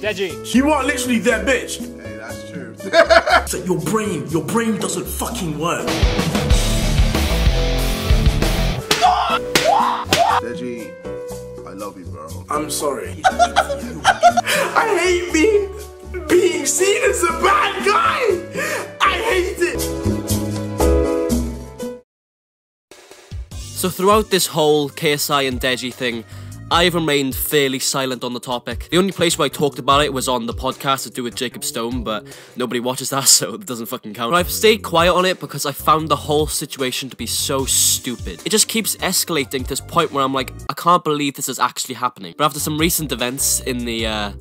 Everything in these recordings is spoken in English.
Deji. You are literally their bitch. Hey, that's true. So your brain doesn't fucking work. Deji, I love you, bro. I'm sorry. I hate being seen as a bad guy. I hate it. So throughout this whole KSI and Deji thing, I've remained fairly silent on the topic. The only place where I talked about it was on the podcast to do with Jacob Stone, but nobody watches that, so it doesn't fucking count. But I've stayed quiet on it because I found the whole situation to be so stupid. It just keeps escalating to this point where I'm like, I can't believe this is actually happening. But after some recent events in the,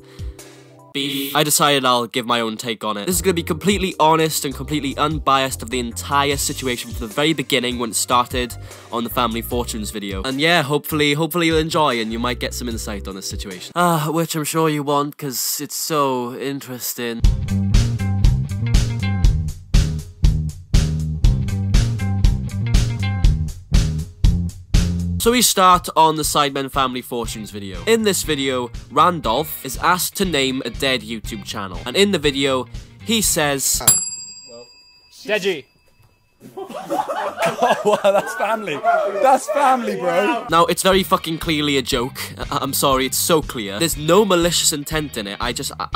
I decided I'll give my own take on it. This is going to be completely honest and completely unbiased of the entire situation from the very beginning when it started on the Family Fortunes video. And yeah, hopefully you'll enjoy and you might get some insight on this situation. Which I'm sure you want because it's so interesting. So we start on the Sidemen Family Fortunes video. In this video, Randolph is asked to name a dead YouTube channel. And in the video, he says... Deji. Oh, wow, that's family. That's family, bro. Now, it's very fucking clearly a joke. I'm sorry, it's so clear. There's no malicious intent in it. I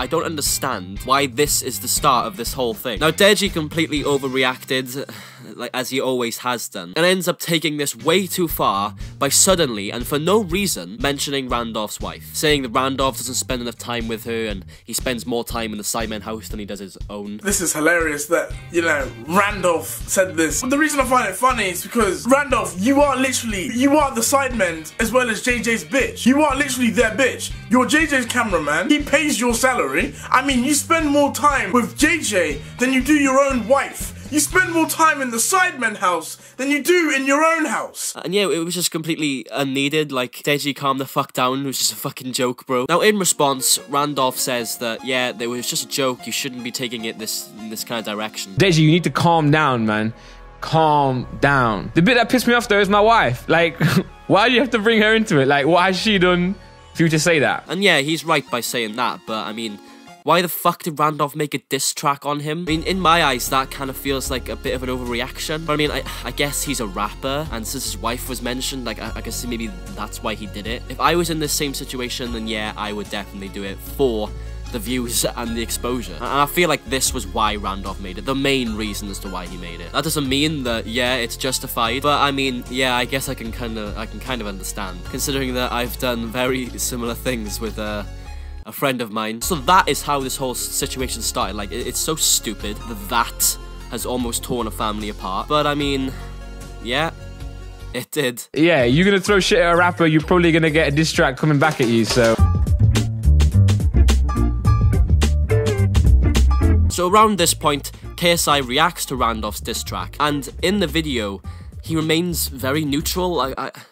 don't understand why this is the start of this whole thing. Now, Deji completely overreacted, like as he always has done, and ends up taking this way too far by suddenly, and for no reason, mentioning Randolph's wife. Saying that Randolph doesn't spend enough time with her, and he spends more time in the Sidemen house than he does his own. This is hilarious that, you know, Randolph said this. But the reason I find it funny is because, Randolph, you are the Sidemen as well as JJ's bitch. You are literally their bitch. You're JJ's cameraman. He pays your salary. I mean, you spend more time with JJ than you do your own wife. You spend more time in the Sidemen house than you do in your own house. And yeah, it was just completely unneeded. Like, Deji, calm the fuck down. It was just a fucking joke, bro. Now, in response, Randolph says that, yeah, there was just a joke. You shouldn't be taking it this kind of direction. Deji, you need to calm down, man. Calm down. The bit that pissed me off, though, is my wife. Like, why do you have to bring her into it? Like, what has she done for you to say that? And yeah, he's right by saying that, but I mean... why the fuck did Randolph make a diss track on him? I mean, in my eyes, that kind of feels like a bit of an overreaction. But I mean, I guess he's a rapper, and since his wife was mentioned, like, I guess maybe that's why he did it. If I was in this same situation, then yeah, I would definitely do it for the views and the exposure. And I feel like this was why Randolph made it, the main reason as to why he made it. That doesn't mean that, yeah, it's justified, but I mean, yeah, I guess I can kind of understand, considering that I've done very similar things with, a friend of mine. So that is how this whole situation started. Like, it's so stupid that has almost torn a family apart. But I mean, yeah, it did. Yeah, you're gonna throw shit at a rapper, you're probably gonna get a diss track coming back at you, so... So around this point, KSI reacts to Randolph's diss track, and in the video, he remains very neutral.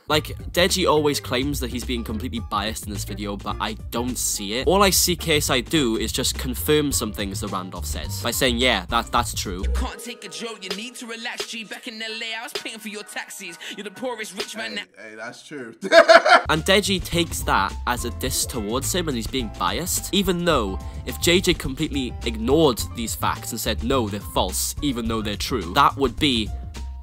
Like, Deji always claims that he's being completely biased in this video, but I don't see it. All I see KSI do is just confirm some things that Randolph says, by saying, yeah, that's true. You can't take a joke, you need to relax, G. Back in LA, I was paying for your taxis. You're the poorest rich man now. Hey, that's true. And Deji takes that as a diss towards him and he's being biased, even though if JJ completely ignored these facts and said, no, they're false, even though they're true, that would be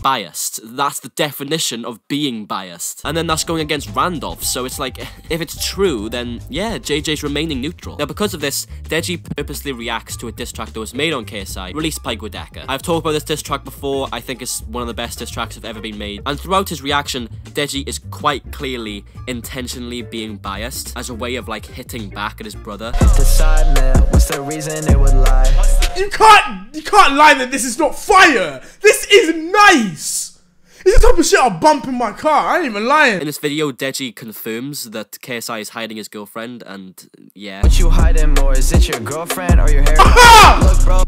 biased. That's the definition of being biased. And then that's going against Randolph, so it's like, if it's true, then yeah, JJ's remaining neutral. Now, because of this, Deji purposely reacts to a diss track that was made on KSI, released by Guadeka. I've talked about this diss track before. I think it's one of the best diss tracks that have ever been made. And throughout his reaction, Deji is quite clearly intentionally being biased as a way of like hitting back at his brother. It's the Sidemen. What's the reason they would lie? You can't lie that this is not fire. This is nice. This is the type of shit I'll bump in my car. I ain't even lying. In this video, Deji confirms that KSI is hiding his girlfriend, and yeah. What you hiding more? Is it your girlfriend or your hair? Look, bro.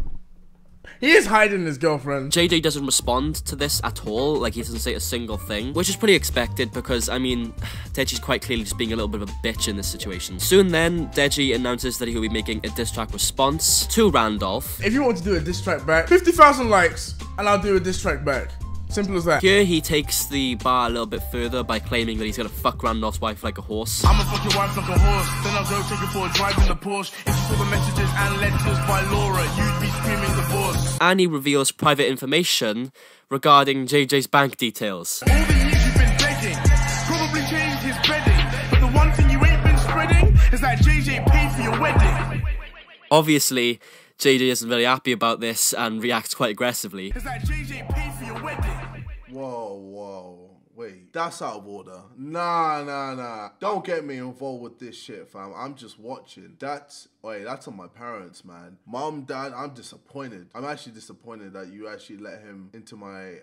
He is hiding his girlfriend. JJ doesn't respond to this at all, like he doesn't say a single thing, which is pretty expected because, I mean, Deji's quite clearly just being a little bit of a bitch in this situation. Soon then, Deji announces that he'll be making a diss track response to Randolph. If you want to do a diss track back, 50,000 likes, and I'll do a diss track back. Simple as that. Here he takes the bar a little bit further by claiming that he's gonna fuck Randolph's wife like a horse. I'ma fuck your wife like a horse, then I'll go take her for a drive in the Porsche. If you saw the messages and letters by Laura, you'd be screaming divorce. And he reveals private information regarding JJ's bank details. All the years you've been begging, probably changed his bedding, but the one thing you ain't been spreading is that JJ paid for your wedding. Obviously, JJ isn't very happy about this and reacts quite aggressively. Is that JJ paid for your wedding? Whoa. Wait, that's out of order. Nah. Don't get me involved with this shit, fam. I'm just watching. That's on my parents, man. Mom, Dad, I'm disappointed. I'm actually disappointed that you actually let him into my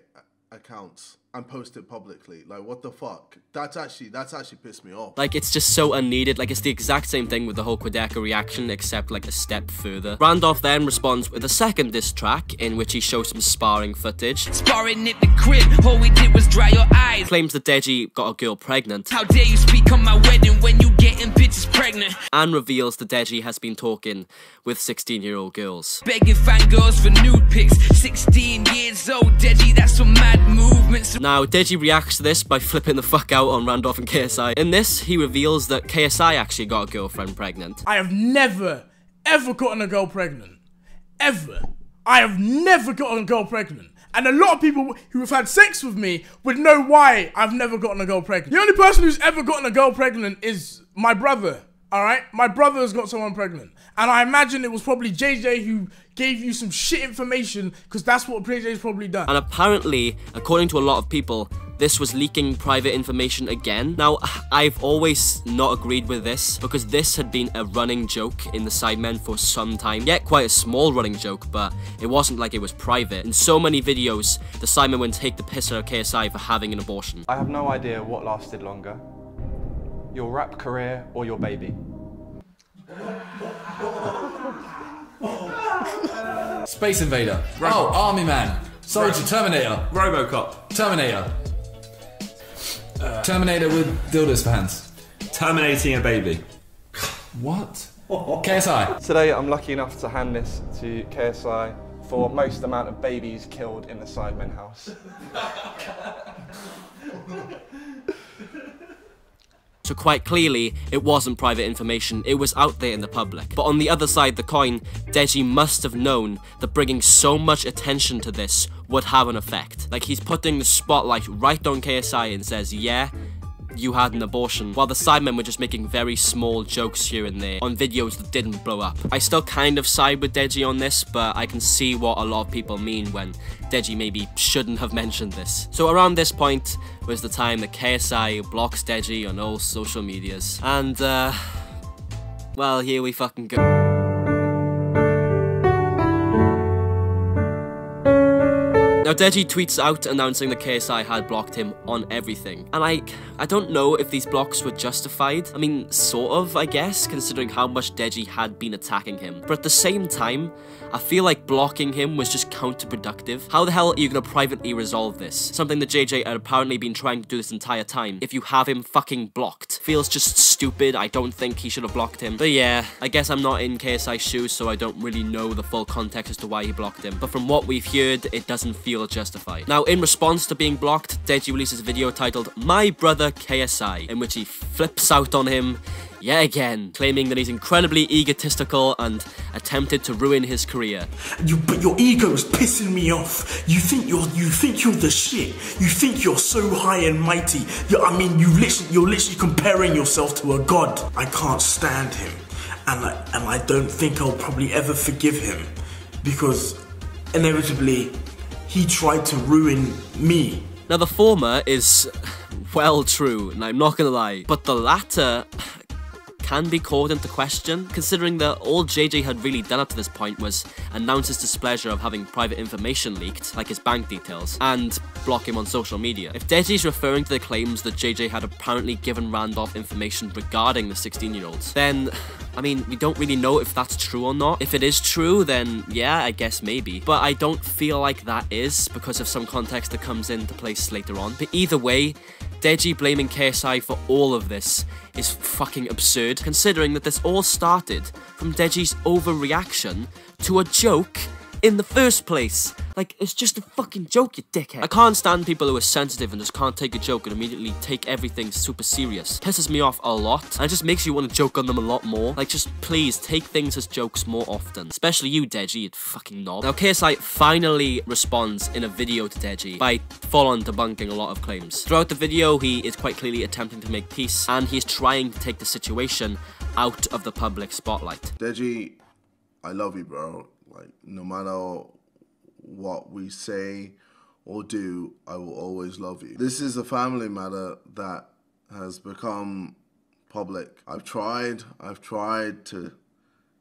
accounts and post it publicly. Like, what the fuck? That's actually pissed me off. Like, it's just so unneeded. Like, it's the exact same thing with the whole Quadeca reaction, except like a step further. Randolph then responds with a second diss track in which he shows some sparring footage. Sparring at the crib, all we did was dry your eyes. Claims that Deji got a girl pregnant. How dare you speak on my wedding when you getting bitches pregnant? And reveals that Deji has been talking with 16-year-old girls. Begging fangirls for nude pics. 16 years old, Deji, that's some mad movements. Now, Deji reacts to this by flipping the fuck out on Randolph and KSI. In this, he reveals that KSI actually got a girlfriend pregnant. I have never, ever gotten a girl pregnant. Ever. I have never gotten a girl pregnant. And a lot of people who have had sex with me would know why I've never gotten a girl pregnant. The only person who's ever gotten a girl pregnant is my brother. Alright? My brother has got someone pregnant. And I imagine it was probably JJ who gave you some shit information, because that's what JJ's probably done. And apparently, according to a lot of people, this was leaking private information again. Now, I've always not agreed with this, because this had been a running joke in the Sidemen for some time. Yet quite a small running joke, but it wasn't like it was private. In so many videos, the Sidemen would take the piss out of KSI for having an abortion. I have no idea what lasted longer. Your rap career or your baby. Space Invader. Oh, Army Man. Soldier. Terminator. Robocop. Terminator. Terminator with dildos for hands. Terminating a baby. What? KSI. Today I'm lucky enough to hand this to KSI for most amount of babies killed in the Sidemen house. So quite clearly, it wasn't private information, it was out there in the public. But on the other side of the coin, Deji must have known that bringing so much attention to this would have an effect. Like, he's putting the spotlight right on KSI and says, yeah, you had an abortion, while the Sidemen were just making very small jokes here and there on videos that didn't blow up. I still kind of side with Deji on this, but I can see what a lot of people mean when Deji maybe shouldn't have mentioned this. So around this point was the time that KSI blocks Deji on all social medias. And, well, here we fucking go. Now, Deji tweets out announcing that KSI had blocked him on everything. And I don't know if these blocks were justified. I mean, sort of, I guess, considering how much Deji had been attacking him. But at the same time, I feel like blocking him was just counterproductive. How the hell are you gonna privately resolve this? Something that JJ had apparently been trying to do this entire time. If you have him fucking blocked. Feels just stupid. I don't think he should have blocked him. But yeah, I guess I'm not in KSI's shoes, so I don't really know the full context as to why he blocked him. But from what we've heard, it doesn't feel justified. Now, in response to being blocked, Deji releases a video titled My Brother KSI, in which he flips out on him yet again, claiming that he's incredibly egotistical and attempted to ruin his career. But your ego is pissing me off. You think you're the shit. You think you're so high and mighty. You're literally comparing yourself to a god. I can't stand him, and I don't think I'll probably ever forgive him, because inevitably he tried to ruin me. Now, the former is, well, true, and I'm not gonna lie, but the latter can be called into question, considering that all JJ had really done up to this point was announce his displeasure of having private information leaked, like his bank details, and block him on social media. If Deji's referring to the claims that JJ had apparently given Randolph information regarding the 16-year-olds, then, I mean, we don't really know if that's true or not. If it is true, then yeah, I guess maybe. But I don't feel like that is, because of some context that comes into place later on. But either way, Deji blaming KSI for all of this is fucking absurd, considering that this all started from Deji's overreaction to a joke in the first place. Like, it's just a fucking joke, you dickhead. I can't stand people who are sensitive and just can't take a joke and immediately take everything super serious. Pisses me off a lot, and it just makes you want to joke on them a lot more. Like, just please take things as jokes more often. Especially you, Deji, you fucking knob. Now, KSI finally responds in a video to Deji by full-on debunking a lot of claims. Throughout the video, he is quite clearly attempting to make peace, and he's trying to take the situation out of the public spotlight. Deji, I love you, bro. Like, no matter what we say or do, I will always love you. This is a family matter that has become public. I've tried to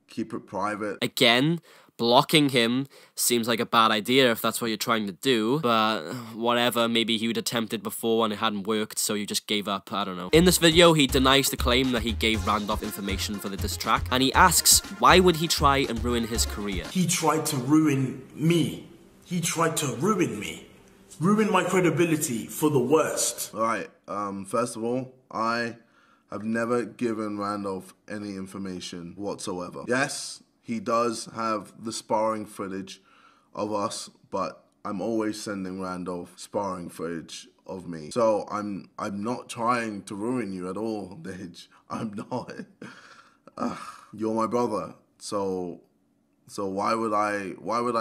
keep it private. Again, blocking him seems like a bad idea if that's what you're trying to do, but whatever, maybe he would attempted before and it hadn't worked, so you just gave up, I don't know. In this video, he denies the claim that he gave Randolph information for the diss track, and he asks, why would he try and ruin his career? He tried to ruin me. He tried to ruin me. Ruin my credibility for the worst. Alright, first of all, I have never given Randolph any information whatsoever. Yes, he does have the sparring footage of us, but I'm always sending Randolph sparring footage of me. So I'm not trying to ruin you at all, Dej. I'm not. You're my brother. So why would I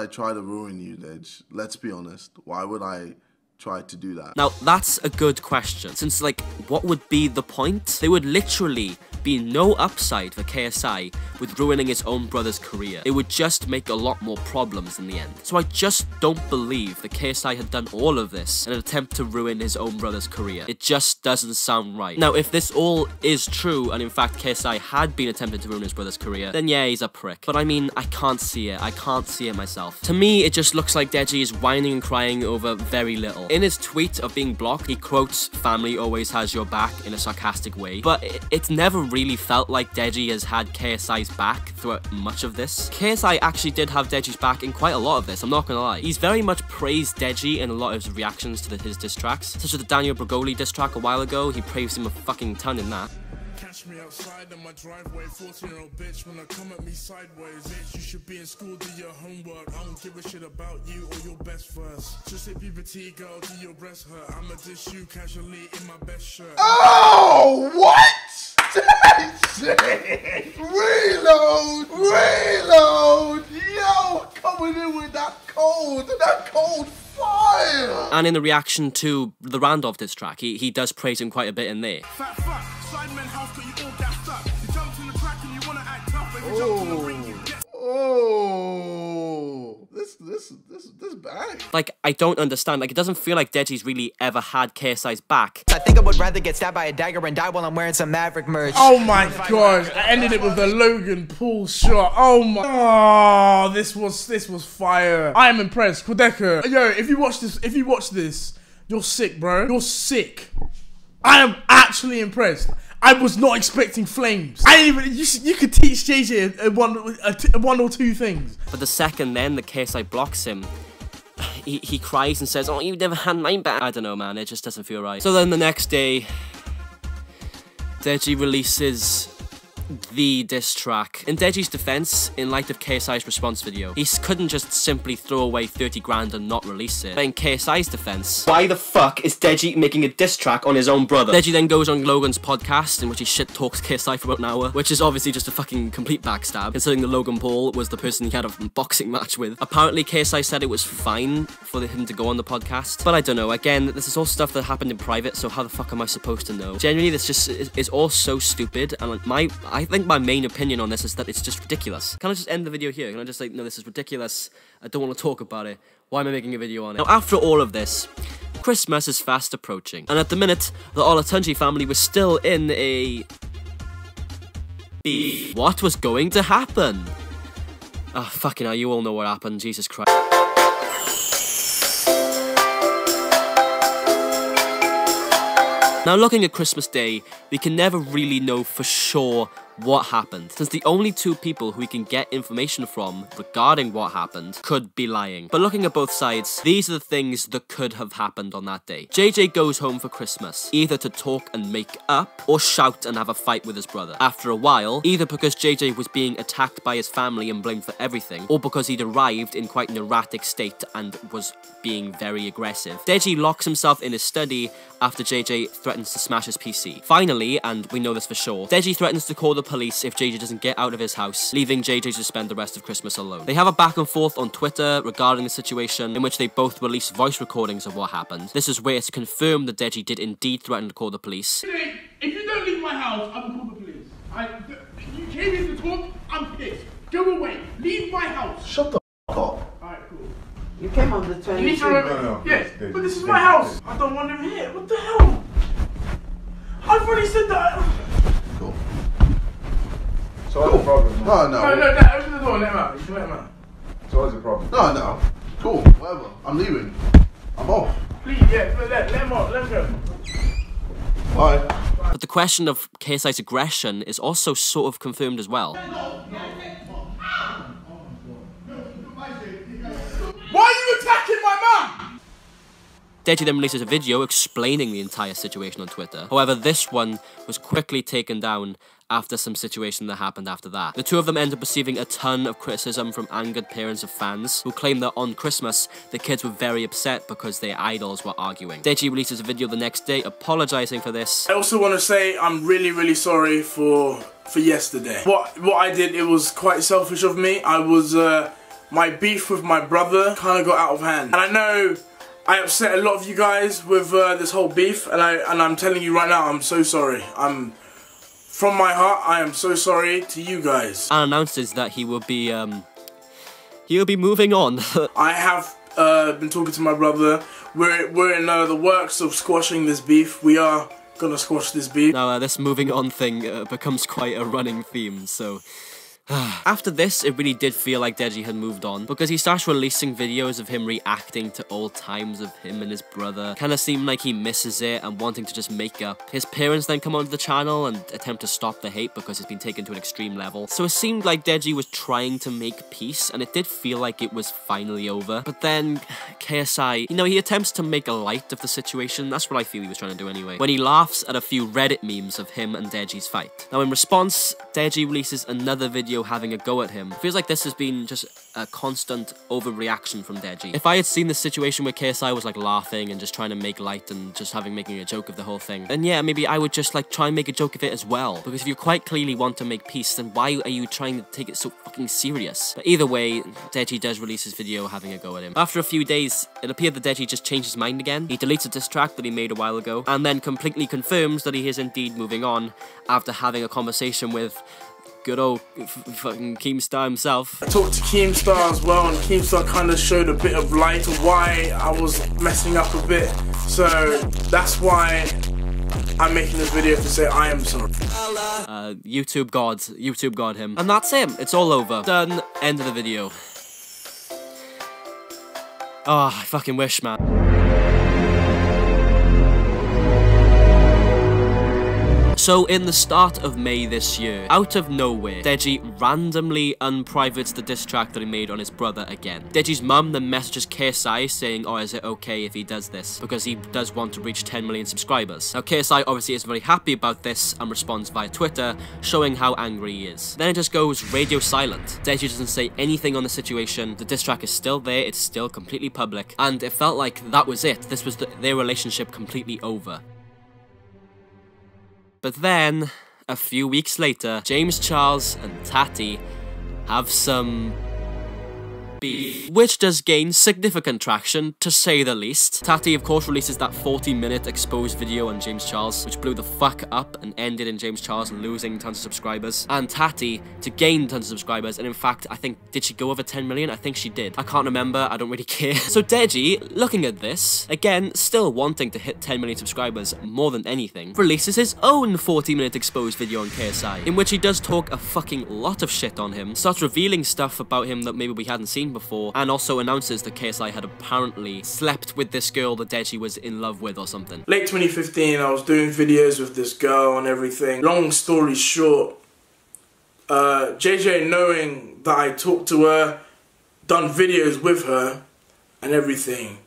try to ruin you, Dej? Let's be honest. Why would I try to do that? Now, that's a good question, since, like, what would be the point? There would literally be no upside for KSI with ruining his own brother's career. It would just make a lot more problems in the end. So I just don't believe that KSI had done all of this in an attempt to ruin his own brother's career. It just doesn't sound right. Now, if this all is true, and in fact KSI had been attempting to ruin his brother's career, then yeah, he's a prick. But I mean, I can't see it. I can't see it myself. To me, it just looks like Deji is whining and crying over very little. In his tweet of being blocked, he quotes, "Family always has your back," in a sarcastic way, but it's never really felt like Deji has had KSI's back throughout much of this. KSI actually did have Deji's back in quite a lot of this, I'm not gonna lie. He's very much praised Deji in a lot of his reactions to his diss tracks, such as the Daniel Brogoli diss track a while ago. He praised him a fucking ton in that. Catch me outside in my driveway, 14-year-old bitch, when I come at me sideways. Bitch, you should be in school, do your homework. I don't give a shit about you or your best first. Just say puberty, girl, do your breast hurt. I'ma dish you casually in my best shirt. Oh, what? Reload! Yo, coming in with that cold fire! And in the reaction to the Randolph diss track, he does praise him quite a bit in there. Fat fuck, Sidemen house got you all gassed up. You jumped in the track and you wanna act tough. If you jump in the ring, you get... Oh, this bad. Like, I don't understand. Like, it doesn't feel like Deji's really ever had KSI's back. I think I would rather get stabbed by a dagger and die while I'm wearing some Maverick merch. Oh my gosh, I ended it with a Logan Paul shot. Oh my, oh, this was fire. I am impressed. Quadeca, yo, if you watch this, you're sick, bro. You're sick. I am actually impressed. I was not expecting flames. I didn't even, you could teach JJ one or two things. But the second then the KSI blocks him, he cries and says, "Oh, you never had my back." I don't know, man, it just doesn't feel right. So then the next day, Deji releases the diss track. In Deji's defense, in light of KSI's response video, he couldn't just simply throw away 30 grand and not release it. But in KSI's defense, why the fuck is Deji making a diss track on his own brother? Deji then goes on Logan's podcast, in which he shit talks KSI for about an hour, which is obviously just a fucking complete backstab, considering that Logan Paul was the person he had a boxing match with. Apparently KSI said it was fine for him to go on the podcast, but I don't know. Again, this is all stuff that happened in private, so how the fuck am I supposed to know? Genuinely, this just is all so stupid, and like I think my main opinion on this is that it's just ridiculous. Can I just end the video here? Can I just say, no, this is ridiculous, I don't want to talk about it, why am I making a video on it? Now, after all of this, Christmas is fast approaching, and at the minute, the Olatunji family was still in a beef. What was going to happen? Ah, fucking hell, you all know what happened, Jesus Christ. Now, looking at Christmas Day, we can never really know for sure what happened, since the only two people who we can get information from regarding what happened could be lying. But looking at both sides, these are the things that could have happened on that day. JJ goes home for Christmas, either to talk and make up, or shout and have a fight with his brother. After a while, either because JJ was being attacked by his family and blamed for everything, or because he'd arrived in quite an erratic state and was being very aggressive, Deji locks himself in his study after JJ threatens to smash his PC. Finally, and we know this for sure, Deji threatens to call the police if JJ doesn't get out of his house, leaving JJ to spend the rest of Christmas alone. They have a back and forth on Twitter regarding the situation, in which they both release voice recordings of what happened. This is where it's confirmed that Deji did indeed threaten to call the police. If you don't leave my house, I will call the police. You came here to talk, I'm pissed. Go away. Leave my house. Shut the f*** up. Alright, cool. You came on the 23rd. You need to remember. Yes, but this is my house. I don't want him here. What the hell? I've already said that. Cool. So what's the problem? No. Open the door, let him out. You can let him out. So what's the problem? No. Cool, whatever. I'm leaving. I'm off. Please, yeah, let him out. Let him go. Bye. But the question of KSI's aggression is also sort of confirmed as well. Why are you attacking my mum? Deji then releases a video explaining the entire situation on Twitter. However, this one was quickly taken down after some situation that happened after that. The two of them end up receiving a ton of criticism from angered parents of fans who claim that on Christmas, the kids were very upset because their idols were arguing. Deji releases a video the next day apologizing for this. I also want to say I'm really sorry for yesterday. What I did, it was quite selfish of me. I was my beef with my brother kind of got out of hand, and I know I upset a lot of you guys with this whole beef, and I'm telling you right now, I'm so sorry. From my heart, I am so sorry to you guys. And announces that he will be moving on. I have been talking to my brother. We're in the works of squashing this beef. We are gonna squash this beef. Now, this moving on thing becomes quite a running theme, so... After this, it really did feel like Deji had moved on, because he starts releasing videos of him reacting to old times of him and his brother. Kinda seemed like he misses it and wanting to just make up. His parents then come onto the channel and attempt to stop the hate because it's been taken to an extreme level. So it seemed like Deji was trying to make peace, and it did feel like it was finally over. But then, KSI, he attempts to make a light of the situation. That's what I feel he was trying to do anyway, when he laughs at a few Reddit memes of him and Deji's fight. Now in response, Deji releases another video having a go at him. It feels like this has been just a constant overreaction from Deji. If I had seen the situation where KSI was like laughing and just trying to make light and just making a joke of the whole thing, then yeah, maybe I would just like try and make a joke of it as well. Because if you quite clearly want to make peace, then why are you trying to take it so fucking serious? But either way, Deji does release his video having a go at him. After a few days, it appeared that Deji just changed his mind again. He deletes a diss track that he made a while ago, and then completely confirms that he is indeed moving on after having a conversation with good old fucking Keemstar himself. I talked to Keemstar as well, and Keemstar kind of showed a bit of light of why I was messing up a bit. So that's why I'm making this video to say I am sorry. YouTube God him. And that's him. It's all over. Done. End of the video. Oh, I fucking wish, man. So, in the start of May this year, out of nowhere, Deji randomly unprivates the diss track that he made on his brother again. Deji's mum then messages KSI saying, oh, is it okay if he does this? Because he does want to reach 10 million subscribers. Now, KSI obviously is very happy about this and responds via Twitter, showing how angry he is. Then it just goes radio silent. Deji doesn't say anything on the situation, the diss track is still there, it's still completely public, and it felt like that was it. This was their relationship completely over. But then, a few weeks later, James Charles and Tati have some beef, which does gain significant traction, to say the least. Tati, of course, releases that 40-minute exposed video on James Charles, which blew the fuck up and ended in James Charles losing tons of subscribers. And Tati, to gain tons of subscribers, and in fact, I think, did she go over 10 million? I think she did. I can't remember, I don't really care. So Deji, looking at this, again, still wanting to hit 10 million subscribers more than anything, releases his own 40-minute exposed video on KSI, in which he does talk a fucking lot of shit on him, starts revealing stuff about him that maybe we hadn't seen before, and also announces that KSI had apparently slept with this girl that Deji was in love with or something. Late 2015, I was doing videos with this girl and everything. Long story short, JJ knowing that I talked to her, done videos with her and everything,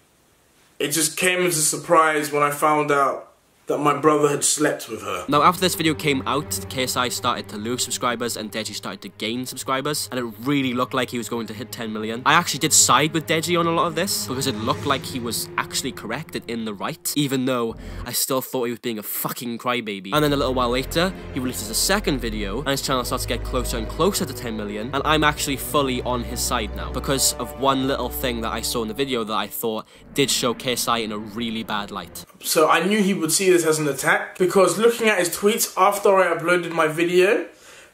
it just came as a surprise when I found out that my brother had slept with her. Now, after this video came out, KSI started to lose subscribers and Deji started to gain subscribers, and it really looked like he was going to hit 10 million. I actually did side with Deji on a lot of this because it looked like he was actually correct and in the right, even though I still thought he was being a fucking crybaby. And then a little while later, he releases a second video and his channel starts to get closer and closer to 10 million, and I'm actually fully on his side now because of one little thing that I saw in the video that I thought did show KSI in a really bad light. So I knew he would see this as an attack, because looking at his tweets after I uploaded my video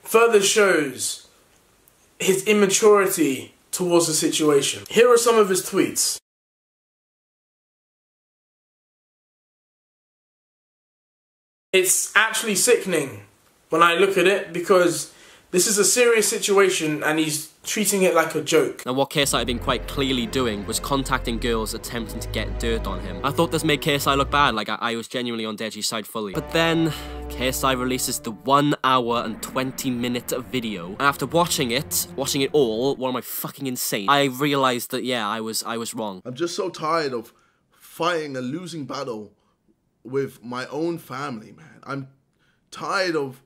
further shows his immaturity towards the situation. Here are some of his tweets. It's actually sickening when I look at it, because this is a serious situation and he's treating it like a joke. Now, what KSI had been quite clearly doing was contacting girls attempting to get dirt on him. I thought this made KSI look bad, like I was genuinely on Deji's side fully. But then, KSI releases the 1 hour and 20-minute video, and after watching it all, what am I fucking insane? I realized that, yeah, I was wrong. I'm just so tired of fighting a losing battle with my own family, man. I'm tired of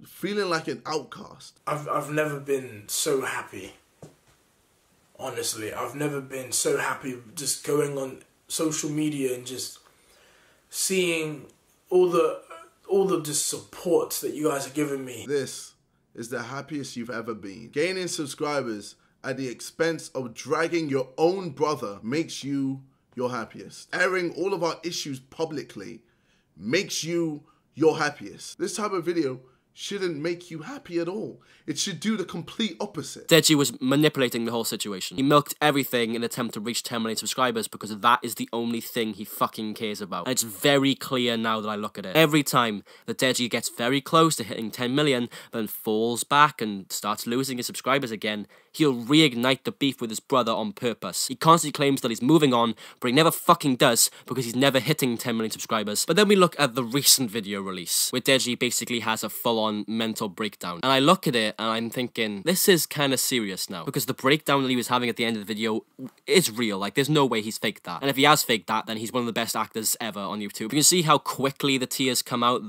feeling like an outcast. I've never been so happy. Honestly, I've never been so happy just going on social media and just seeing all the just support that you guys are giving me. This is the happiest you've ever been. Gaining subscribers at the expense of dragging your own brother makes you your happiest. Airing all of our issues publicly makes you your happiest. This type of video shouldn't make you happy at all. It should do the complete opposite. Deji was manipulating the whole situation. He milked everything in an attempt to reach 10 million subscribers because that is the only thing he fucking cares about. And it's very clear now that I look at it. Every time that Deji gets very close to hitting 10 million, then falls back and starts losing his subscribers again, he'll reignite the beef with his brother on purpose. He constantly claims that he's moving on, but he never fucking does because he's never hitting 10 million subscribers. But then we look at the recent video release, where Deji basically has a full-on mental breakdown. And I look at it and I'm thinking, this is kind of serious now, because the breakdown that he was having at the end of the video is real. Like, there's no way he's faked that. And if he has faked that, then he's one of the best actors ever on YouTube. You can see how quickly the tears come out.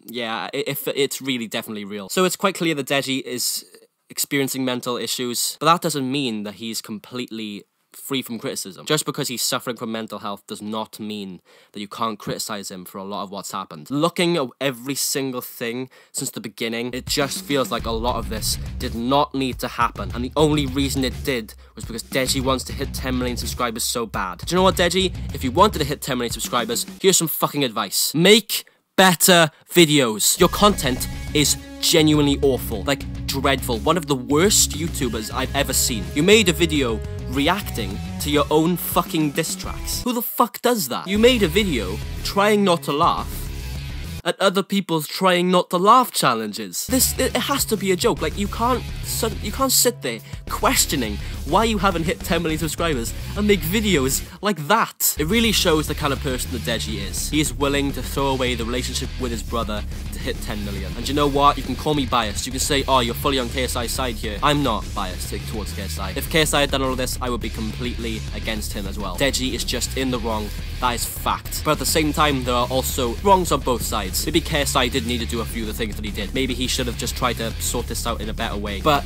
Yeah, it's really definitely real. So it's quite clear that Deji is experiencing mental issues, but that doesn't mean that he's completely free from criticism. Just because he's suffering from mental health does not mean that you can't criticize him for a lot of what's happened. Looking at every single thing since the beginning, it just feels like a lot of this did not need to happen, and the only reason it did was because Deji wants to hit 10 million subscribers so bad. Do you know what, Deji? If you wanted to hit 10 million subscribers, here's some fucking advice. Make better videos. Your content is genuinely awful, like dreadful. One of the worst YouTubers I've ever seen. You made a video reacting to your own fucking diss tracks. Who the fuck does that? You made a video trying not to laugh at other people's trying not to laugh challenges. It has to be a joke. Like, you can't sit there questioning why you haven't hit 10 million subscribers and make videos like that. It really shows the kind of person that Deji is. He is willing to throw away the relationship with his brother to hit 10 million. And you know what? You can call me biased. You can say, oh, you're fully on KSI's side here. I'm not biased towards KSI. If KSI had done all of this, I would be completely against him as well. Deji is just in the wrong. That is fact. But at the same time, there are also wrongs on both sides. Maybe KSI did need to do a few of the things that he did. Maybe he should have just tried to sort this out in a better way. But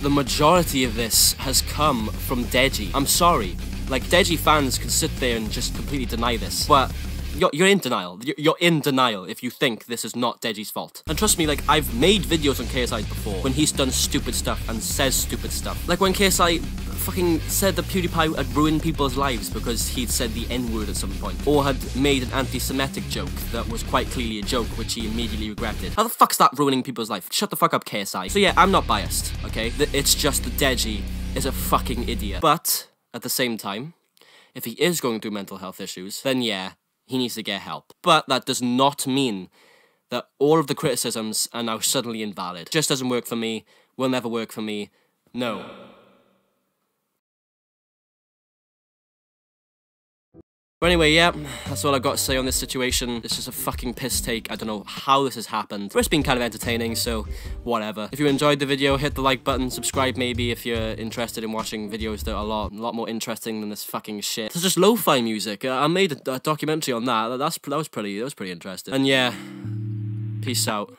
the majority of this has come from Deji. I'm sorry. Like, Deji fans can sit there and just completely deny this. But you're in denial. You're in denial if you think this is not Deji's fault. And trust me, like, I've made videos on KSI before when he's done stupid stuff and says stupid stuff. Like when KSI fucking said that PewDiePie had ruined people's lives because he'd said the N-word at some point, or had made an anti-Semitic joke that was quite clearly a joke, which he immediately regretted. How the fuck's that ruining people's life? Shut the fuck up, KSI. So yeah, I'm not biased, okay? It's just that Deji is a fucking idiot. But at the same time, if he is going through mental health issues, then yeah, he needs to get help. But that does not mean that all of the criticisms are now suddenly invalid. Just doesn't work for me, will never work for me, no. But anyway, yeah, that's all I've got to say on this situation. It's just a fucking piss take. I don't know how this has happened. But it's been kind of entertaining, so whatever. If you enjoyed the video, hit the like button, subscribe maybe if you're interested in watching videos that are a lot more interesting than this fucking shit. It's just lo-fi music. I made a documentary on that. That was pretty interesting. And yeah, peace out.